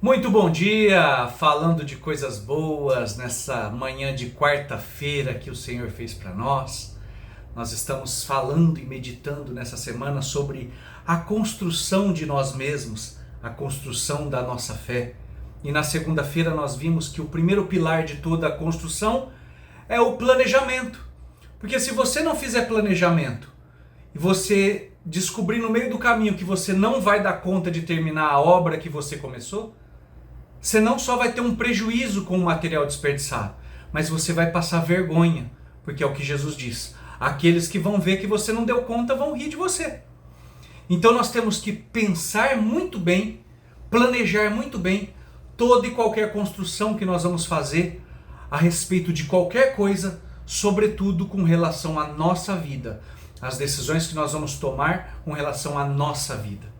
Muito bom dia, falando de coisas boas nessa manhã de quarta-feira que o Senhor fez para nós. Nós estamos falando e meditando nessa semana sobre a construção de nós mesmos, a construção da nossa fé. E na segunda-feira nós vimos que o primeiro pilar de toda a construção é o planejamento. Porque se você não fizer planejamento e você descobrir no meio do caminho que você não vai dar conta de terminar a obra que você começou, você não só vai ter um prejuízo com o material desperdiçado, mas você vai passar vergonha, porque é o que Jesus diz. Aqueles que vão ver que você não deu conta vão rir de você. Então nós temos que pensar muito bem, planejar muito bem toda e qualquer construção que nós vamos fazer a respeito de qualquer coisa, sobretudo com relação à nossa vida, as decisões que nós vamos tomar com relação à nossa vida.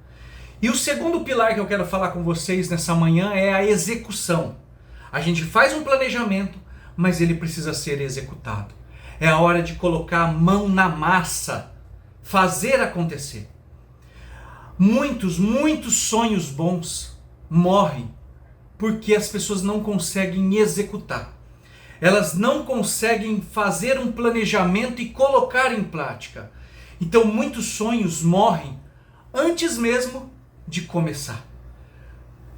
E o segundo pilar que eu quero falar com vocês nessa manhã é a execução. A gente faz um planejamento, mas ele precisa ser executado. É a hora de colocar a mão na massa, fazer acontecer. Muitos sonhos bons morrem porque as pessoas não conseguem executar. Elas não conseguem fazer um planejamento e colocar em prática. Então muitos sonhos morrem antes mesmo de começar.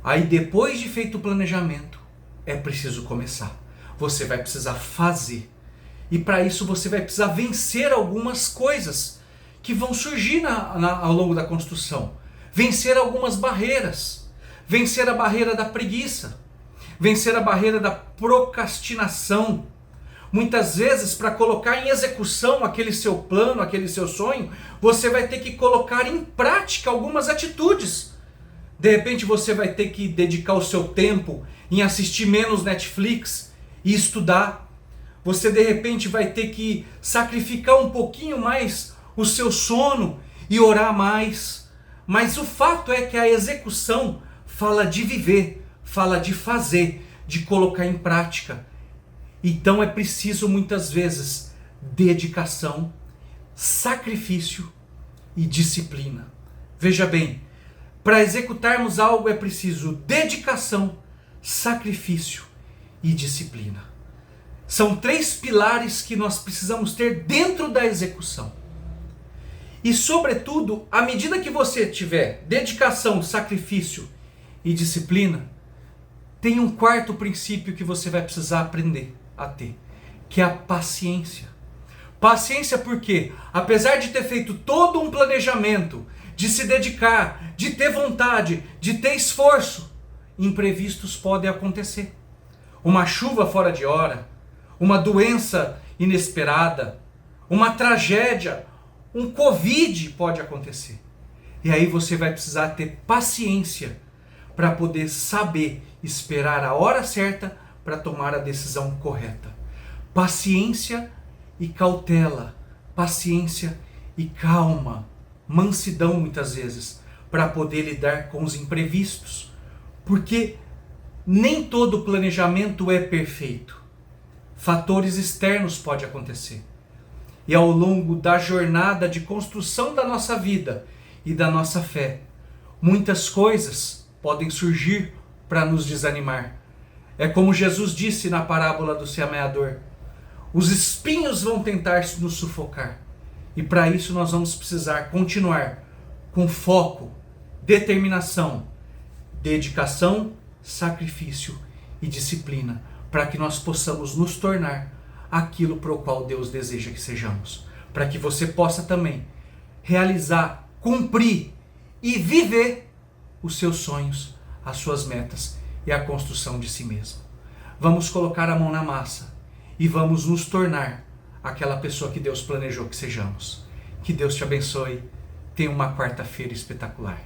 Aí depois de feito o planejamento, é preciso começar. Você vai precisar fazer. E para isso você vai precisar vencer algumas coisas que vão surgir ao longo da construção. Vencer algumas barreiras. Vencer a barreira da preguiça. Vencer a barreira da procrastinação. Muitas vezes, para colocar em execução aquele seu plano, aquele seu sonho, você vai ter que colocar em prática algumas atitudes. De repente você vai ter que dedicar o seu tempo em assistir menos Netflix e estudar. Você de repente vai ter que sacrificar um pouquinho mais o seu sono e orar mais. Mas o fato é que a execução fala de viver, fala de fazer, de colocar em prática. Então é preciso muitas vezes dedicação, sacrifício e disciplina. Veja bem, para executarmos algo é preciso dedicação, sacrifício e disciplina. São três pilares que nós precisamos ter dentro da execução. E sobretudo, à medida que você tiver dedicação, sacrifício e disciplina, tem um quarto princípio que você vai precisar aprender a ter, que é a paciência. Paciência porque, apesar de ter feito todo um planejamento, de se dedicar, de ter vontade, de ter esforço, imprevistos podem acontecer. Uma chuva fora de hora, uma doença inesperada, uma tragédia, um Covid pode acontecer. E aí você vai precisar ter paciência para poder saber esperar a hora certa para tomar a decisão correta. Paciência e cautela, paciência e calma, mansidão muitas vezes, para poder lidar com os imprevistos. Porque nem todo planejamento é perfeito. Fatores externos podem acontecer. E ao longo da jornada de construção da nossa vida e da nossa fé, muitas coisas podem surgir para nos desanimar. É como Jesus disse na parábola do semeador: os espinhos vão tentar nos sufocar. E para isso nós vamos precisar continuar com foco, determinação, dedicação, sacrifício e disciplina, para que nós possamos nos tornar aquilo para o qual Deus deseja que sejamos. Para que você possa também realizar, cumprir e viver os seus sonhos, as suas metas e a construção de si mesmo. Vamos colocar a mão na massa e vamos nos tornar aquela pessoa que Deus planejou que sejamos. Que Deus te abençoe. Tenha uma quarta-feira espetacular.